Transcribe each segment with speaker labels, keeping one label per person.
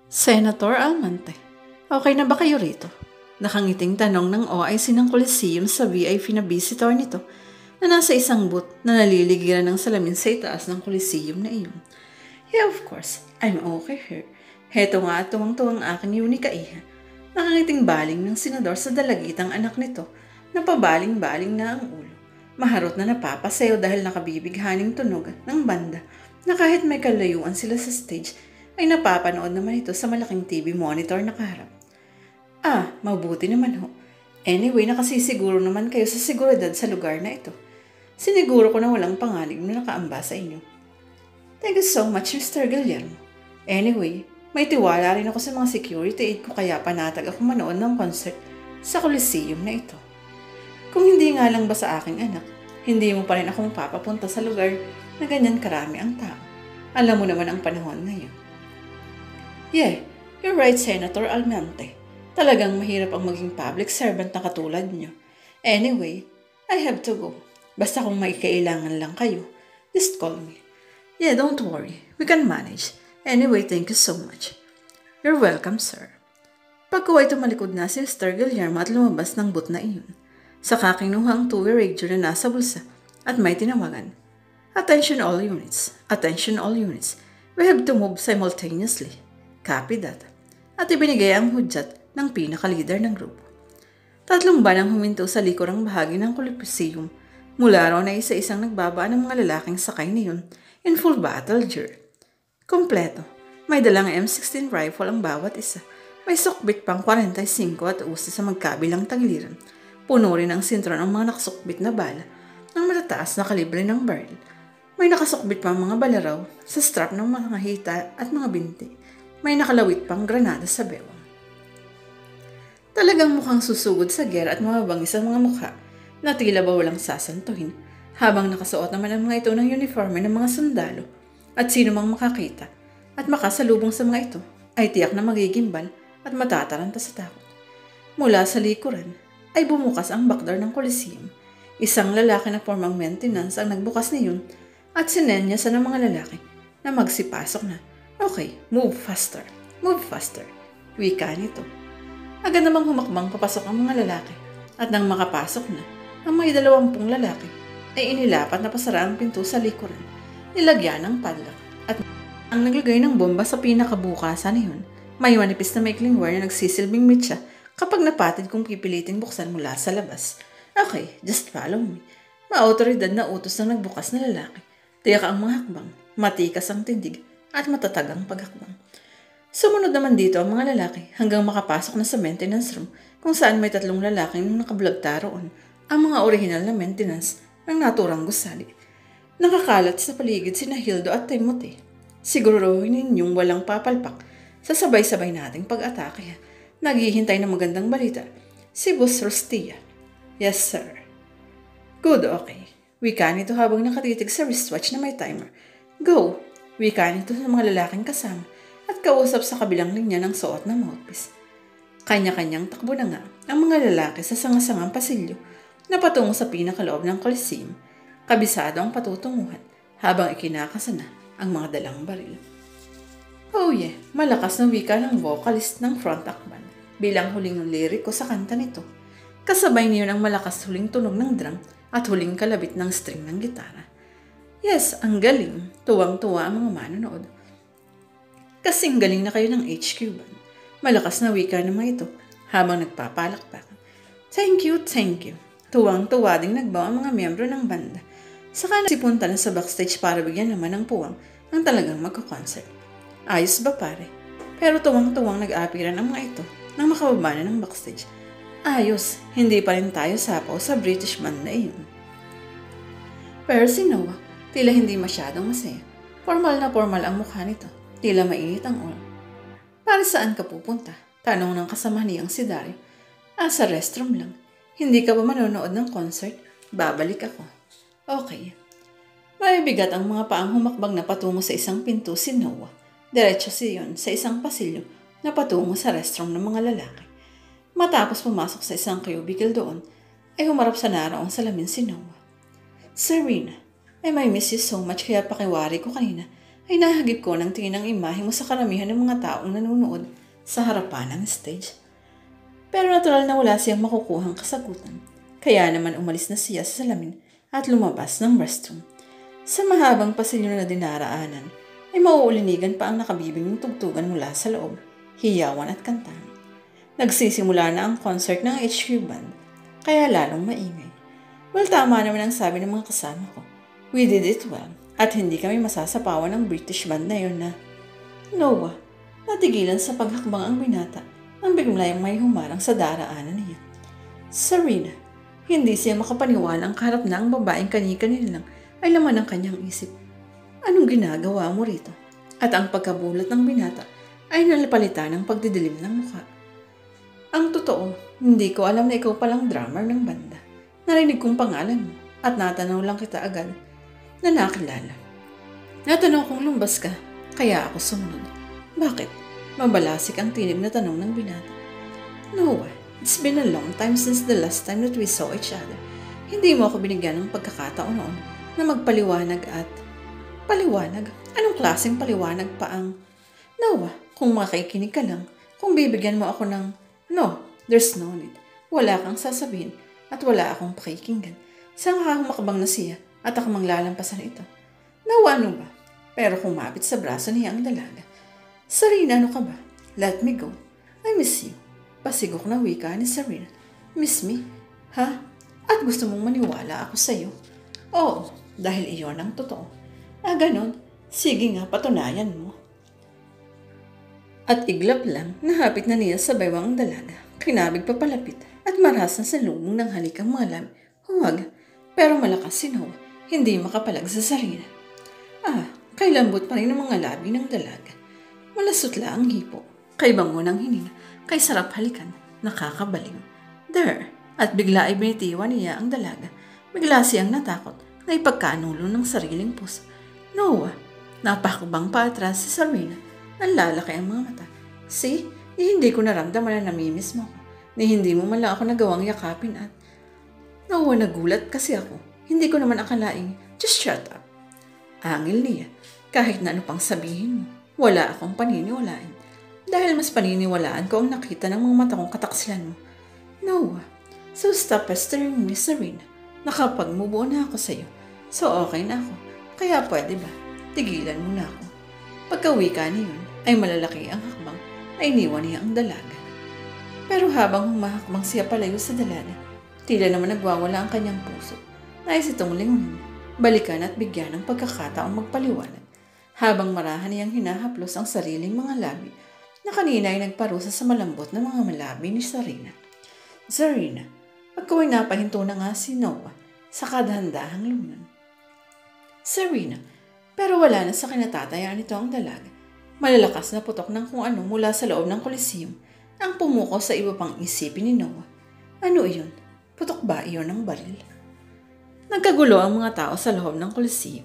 Speaker 1: Senator Almonte, okay na ba kayo rito? Nakangiting tanong ng OIC ng Coliseum sa VIP na visitor nito na nasa isang booth na naliligiran ng salamin sa itaas ng Coliseum na iyon. Yeah, of course, I'm okay here. Heto nga at tuwang-tuwang aking unika iha. Nakangiting baling ng senador sa dalagitang anak nito na pabaling-baling na ang ulo. Maharot na napapasayo dahil nakabibighaning tunog ng banda na kahit may kalayuan sila sa stage ay napapanood naman ito sa malaking TV monitor na kaharap. Mabuti naman ho. Anyway, nakasisiguro naman kayo sa seguridad sa lugar na ito. Siniguro ko na walang panganib na nakaamba sa inyo. Thank you so much, Mr. Guillermo. Anyway, may tiwala rin ako sa mga security aid ko kaya panatag ako manood ng concert sa Coliseum na ito. Kung hindi nga lang ba sa aking anak, hindi mo pa rin akong papapunta sa lugar na ganyan karami ang tao. Alam mo naman ang panahon ngayon. Yeah, you're right, Senator Almonte. Talagang mahirap ang maging public servant na katulad niyo. Anyway, I have to go. Basta kung may kailangan lang kayo, just call me. Yeah, don't worry. We can manage. Anyway, thank you so much. You're welcome, sir. Pagkuway tumalikod na si Mr. Guillermo at lumabas ng booth na iyon. Saka kinuha ang two-way radio na nasa bulsa at may tinawagan. Attention all units. Attention all units. We have to move simultaneously. Copy that. At ibinigay ang hudyat ng pinaka-leader ng grupo. 3 banang huminto sa likurang bahagi ng Coliseum mula raw na isa-isang nagbabaan ng mga lalaking sakay niyon in full battle gear. Kompleto. May dalang M16 rifle ang bawat isa. May sukbit pang 45 at usa sa magkabilang tagiliran. Puno rin ang sintron ng mga nakasukbit na bala ng matataas na kalibre ng baril. May nakasukbit pang mga balaraw sa strap ng mga hita at mga binti. May nakalawit pang granada sa bewang. Talagang mukhang susugod sa gera at mababangis ang mga mukha na tila ba walang sasantuhin habang nakasuot naman ang mga ito ng uniforme ng mga sundalo at sino mang makakita at makasalubong sa mga ito ay tiyak na magigimbal at matataranta sa takot. Mula sa likuran ay bumukas ang backdoor ng Coliseum. Isang lalaki na formang maintenance ang nagbukas niyon at sinenyasan ng mga lalaki na magsipasok na. Okay, move faster, move faster. Wika nito. Agad namang humakbang papasok ang mga lalaki at nang makapasok na, ang may 20 lalaki ay inilapat na pasara ang pinto sa likuran, nilagyan ng padlock at ang naglagay ng bomba sa pinakabukasan niyon. May manipis na maikling wire na nagsisilbing mitsa kapag napatid kung pipiliting buksan mula sa labas. Okay, just follow me. Maautoridad na utos ng nagbukas na lalaki. Tiyak ang mga hakbang, matikas ang tindig at matatag ang paghakbang. Sumunod naman dito ang mga lalaki hanggang makapasok na sa maintenance room kung saan may 3 lalaking nakablagta roon, ang mga orihinal na maintenance ng naturang gusali. Nakakalat sa paligid sina Hildo at Timothy. Siguruhin ninyong walang papalpak sa sabay-sabay nating pag-atake. Naghihintay ng magandang balita. Si Boss Rostia. Yes, sir. Good, okay. Wika nito habang nakatitig sa wristwatch na may timer. Go! Wika nito sa mga lalaking kasama at kausap sa kabilang linya ng suot na mouthpiece. Kanya-kanyang takbo na nga ang mga lalaki sa sangasangang pasilyo na patungo sa pinakaloob ng Coliseum. Kabisado ang patutunguhan habang ikinakasana ang mga dalang baril. Oh yeah, malakas na wika ng vocalist ng front act band bilang huling liriko sa kanta nito. Kasabay niyon ang malakas huling tunog ng drum at huling kalabit ng string ng gitara. Yes, ang galing. Tuwang-tuwa ang mga manonood. Kasing galing na kayo ng HQ band. Malakas na wika naman ito habang nagpapalakpakan. Thank you, thank you. Tuwang-tuwa ding nagbawa ang mga miyembro ng banda. Saka nagsipunta na sa backstage para bigyan naman ng puwang ang talagang magko-concert. Ayos ba pare? Pero tuwang-tuwang nag-aapiran ang mga ito nang makababa na ng backstage. Ayos, hindi pa rin tayo sapaw sa British band na iyon. Pero si Noah, tila hindi masyadong masaya. Formal na formal ang mukha nito. Tila mainit ang ulo. Para saan ka pupunta? Tanong ng kasama niyang si Dario. Sa restroom lang. Hindi ka ba manonood ng concert? Babalik ako. Okay. Mabibigat ang mga paang humakbang na patungo sa isang pinto si Noah. Diretso siyon sa isang pasilyo na patungo sa restroom ng mga lalaki. Matapos pumasok sa isang cubicle doon, ay humarap sa naraong salamin si Noah. Serena, I miss you so much kaya pakiwari ko kanina ay nahagip ko ng tingin ng imahe mo sa karamihan ng mga taong nanonood sa harapan ng stage. Pero natural na wala siyang makukuhang kasagutan. Kaya naman umalis na siya sa salamin at lumabas ng restroom. Sa mahabang pasilyo na dinaraanan, ay mauulinigan pa ang nakabibing tugtugan mula sa loob, hiyawan at kantahan. Nagsisimula na ang concert ng HQ Band, kaya lalong maingay. Well, tama naman ang sabi ng mga kasama ko. We did it well, at hindi kami masasapawan ng British band na yun na Noah. Natigilan sa paghakbang ang binata nang biglayang may humarang sa daraanan niya. Serena, hindi siya makapaniwala ang kaharap na ang babaeng kani-kanina lang ay laman ng kanyang isip. Anong ginagawa mo rito? At ang pagkabulat ng binata ay nalapalitan ng pagdidilim ng mukha. Ang totoo, hindi ko alam na ikaw palang drummer ng banda. Narinig kong pangalan mo at natanaw lang kita agad na nakilala. Natanaw kong lumbas ka, kaya ako sumunod. Bakit? Mabalasik ang tinig na tanong ng binata. Noah, it's been a long time since the last time that we saw each other. Hindi mo ako binigyan ng pagkakataon noon na magpaliwanag at... Paliwanag? Anong klaseng paliwanag pa ang... Noah, kung makikinig ka lang, kung bibigyan mo ako ng... No, there's no need. Wala kang sasabihin at wala akong pakikinggan. Saan ka humakabang na siya at ako manglalampasan ito? Noah, ano ba? Pero kumapit sa braso niya ang dalaga. Serena, ano ka ba? Let me go. I miss you. Pasigok na wika ni Serena. Miss me? Ha? At gusto mong maniwala ako sa'yo? Oo, dahil iyon ang totoo. Ganon. Sige nga, patunayan mo. At iglap lang, nahapit na niya sa baywang ang dalaga. Kinabig papalapit at maras na sa lumong ng halik ang mga labi. Huwag, pero malakas si Noah. Hindi makapalag sa Serena. Kay lambot pa rin ang mga labi ng dalaga. Malasutla ang hipo. Kay bango ng hininga. Kay sarap halikan. Nakakabaliw. There. At bigla ay binitiwan niya ang dalaga. Bigla siyang natakot na ipagkanulo ng sariling puso. Noah, napakabang paatras si Serena. Nanlalaki ang mga mata. See, hindi ko naramdaman na namimiss mo ako. Hindi mo man lang ako nagawang yakapin at... Noah, nagulat kasi ako. Hindi ko naman akalaing, just shut up. Angil niya, kahit na ano pang sabihin mo, wala akong paniniwalaan. Dahil mas paniniwalaan ko ang nakita ng mga mata kong kataksilan mo. Noah, so stop pestering me, Serena. Nakapagmubuo na ako sa'yo. So okay na ako. Kaya pwede ba? Tigilan mo na ako. Pagka-uwi ka niyon, ay malalaki ang hakbang na iniwan niya ang dalaga. Pero habang humahakbang siya palayo sa dalaga, tila naman nagwawala ang kanyang puso. Nais itong lingunin, balikan at bigyan ng pagkakataong magpaliwanag. Habang marahan niyang hinahaplos ang sariling mga labi na kanina ay nagparusa sa malambot na mga malabi ni Serena. Serena, pagkaway napahinto na nga si Noah sa kadahandahang lunan. Serena, pero wala na sa kinatatayaan nito ang dalaga. Malalakas na putok ng kung ano mula sa loob ng Coliseum ang pumuko sa iba pang isipin ni Noah. Ano iyon? Putok ba iyon ng baril? Nagkagulo ang mga tao sa loob ng Coliseum.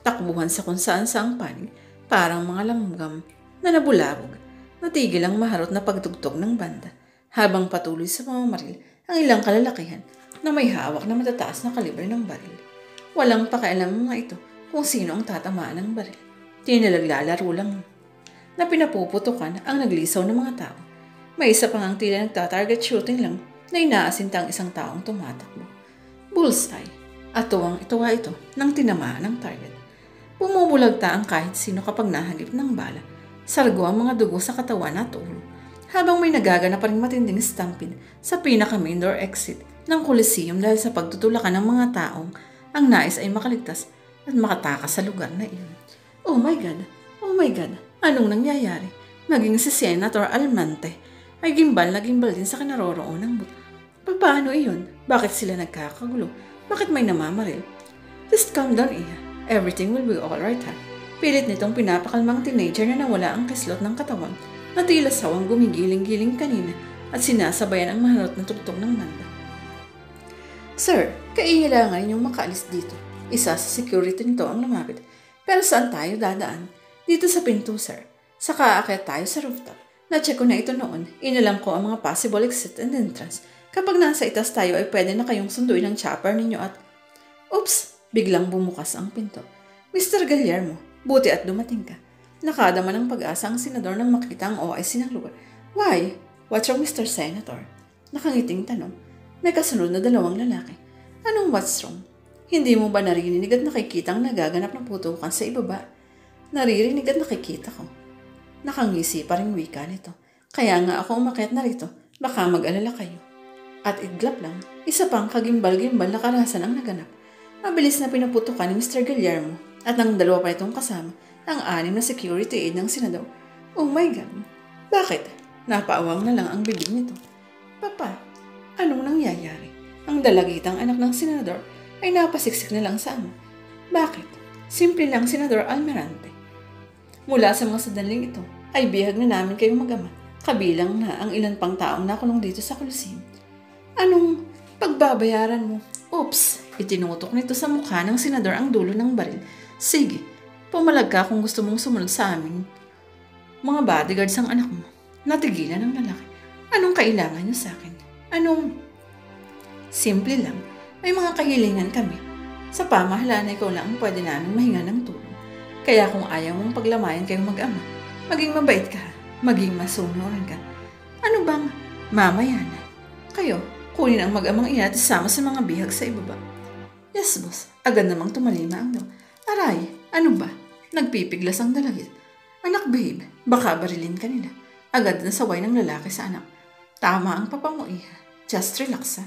Speaker 1: Takbuhan sa kung saan saang panig, parang mga langgam na nabulabog. Natigil ang maharot na pagtugtog ng banda habang patuloy sa pamamaril ang ilang kalalakihan na may hawak na matataas na kalibre ng baril. Walang pakialam mga ito kung sino ang tatamaan ng baril. Tinalaglalaro lang na pinapuputukan ang naglisaw ng mga tao. May isa pang ang tila nagtatarget shooting lang na inaasinta ang isang taong tumatakbo. Bullseye. At tuwang-ituwa ito nang tinamaan ng target. Bumubulagta ang kahit sino kapag nahagip ng bala. Sargo ang mga dugo sa katawan at ulo. Habang may nagagana pa rin matinding stampede sa pinaka-main door exit ng Coliseum dahil sa pagtutulakan ng mga taong ang nais ay makaligtas at makatakas sa lugar na iyon. Oh my God! Oh my God! Anong nangyayari? Maging si Senator Almonte ay gimbal na gimbal din sa kinaroroonan mo. Paano iyon? Bakit sila nagkakagulo? Bakit may namamaril? Just calm down, Iha. Everything will be alright, ha? Pilit nitong pinapakalmang teenager na nawala ang kislot ng katawan na tila sawang gumigiling-giling kanina at sinasabayan ang maharot na tugtog ng banda. Sir, kailangan ninyong makaalis dito. Isa sa security nito ang lumapit. Pero saan tayo dadaan? Dito sa pinto, sir. Saka aakyat tayo sa rooftop. Na-check ko na ito noon. Inalam ko ang mga possible exit and entrance. Kapag nasa itas tayo ay pwede na kayong sunduin ng chopper ninyo at... Oops! Biglang bumukas ang pinto. Mr. Guillermo, Buti at dumating ka. Nakadama ng pag-asa ang senador nang makita ang OIC ng lugar. Why? What's wrong, Mr. Senator? Nakangiting tanong. May kasunod na dalawang lalaki. Anong what's wrong? Hindi mo ba naririnig at nakikita ang nagaganap ng putukan sa ibaba? Naririnig at nakikita ko. Nakangisi pa rin wika nito. Kaya nga ako umakyat na rito. Baka mag-alala kayo. At iglap lang, isa pang kagimbal-gimbal na karahasan ang naganap. Mabilis na pinaputukan ni Mr. Guillermo at ang dalawa pa itong kasama, ang 6 na security aid ng senador. Oh my God! Bakit? Napaawang na lang ang bibig nito. Papa, anong nangyayari? Ang dalagitang anak ng senador ay napasiksik na lang sa ama. Bakit? Simple lang, Senador Almirante. Mula sa mga sandaling ito, ay bihag na namin kayong mag-ama, kabilang na ang ilan pang taong nakulong dito sa Coliseum. Anong pagbabayaran mo? Oops! Itinutok nito sa mukha ng senador ang dulo ng baril. Sige, pumalag ka kung gusto mong sumunod sa amin. Mga bodyguards ang anak mo. Natigilan ng lalaki. Anong kailangan niyo sa akin? Simple lang. May mga kahilingan kami. Sa pamahalaan ay ikaw lang ang pwede namin mahinga ng tulong. Kaya kung ayaw mong paglamayan kayong mag-ama, maging mabait ka, maging masunuran ka. Ano bang mamaya na? Kayo, kunin ang mag-amang iyan at isama sa mga bihag sa ibaba. Yes, boss. Agad namang tumalima ang daw. Aray, ano ba? Nagpipiglas ang dalagit. Anak, babe, baka barilin ka nila. Agad na saway ng lalaki sa anak. Tama ang papa mo, iha. Just relax, ha?